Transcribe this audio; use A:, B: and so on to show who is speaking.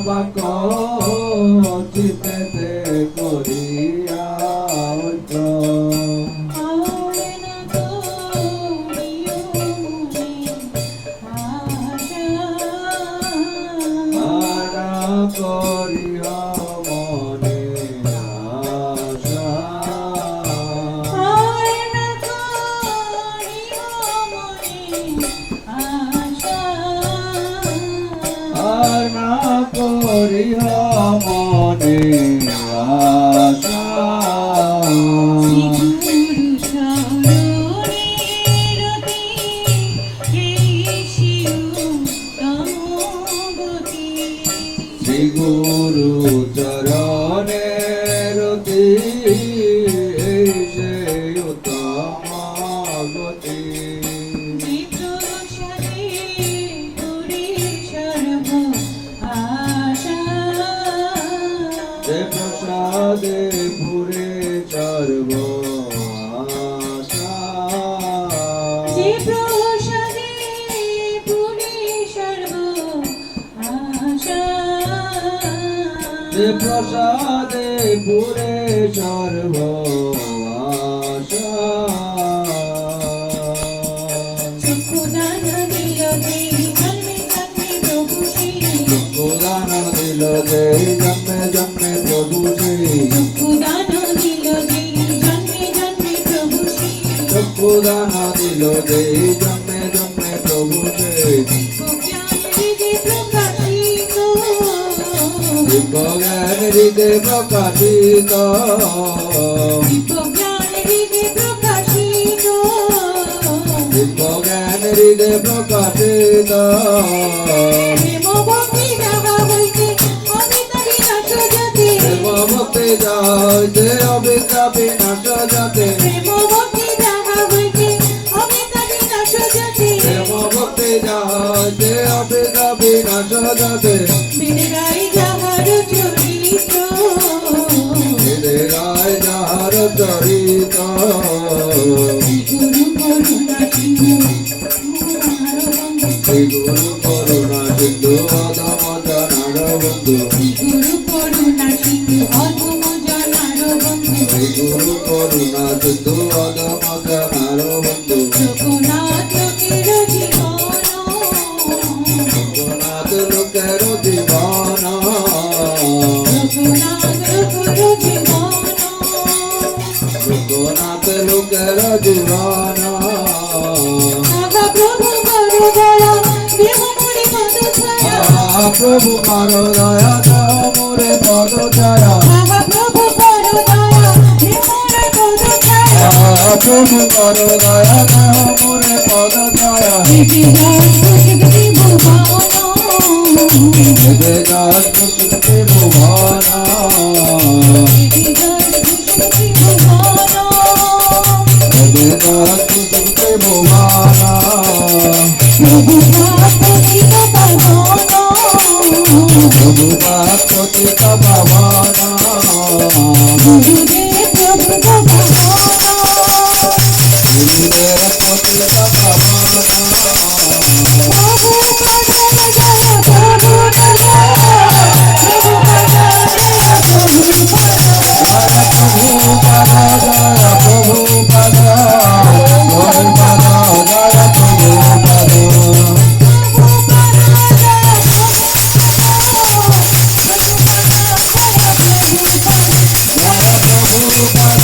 A: বাক চিতেতে করিয়া করিয়া মনে আশা আর না করিয়া মনে আশা শ্রী গুরু চরণের রতি সে উত্তম গতি যে প্রসাদে পুরে সর্ব আশা যে প্রসাদে পুরে সর্ব আশা চক্ষুদান দিল যে জন্মে জন্মে প্রভু শ্রী চক্ষুদান দিল যে জন্মে জন্মে প্রভু শ্রী দিব্যজ্ঞান হৃদে প্রকাশিত দিব্যজ্ঞান হৃদে প্রকাশিত প্রেম ভক্তি যাইতে অবিদ্যা বিনাশ যাতে প্রেম ভক্তি যাইতে অবিদ্যা বিনাশ যাতে বিদেরায় যাহার চরিত শ্রী গুরু করুণা সিন্ধু অধম জনার বন্ধু শ্রী গুরু করুণা সিন্ধু অধম জনার বন্ধু জগন্নাথ লোকের জীবন জগন্নাথ লোকের জীবন প্রভু কর দয়া মোরে পদ ছায়া প্রভু কর দয়া মোরে পদ ছায়া বেদাস পুষ্পে ভুবনা বেদাস পুষ্পে ভুবনা প্রভুপাত পতিত পাবনা গুরুদেব পতিত Prabhupada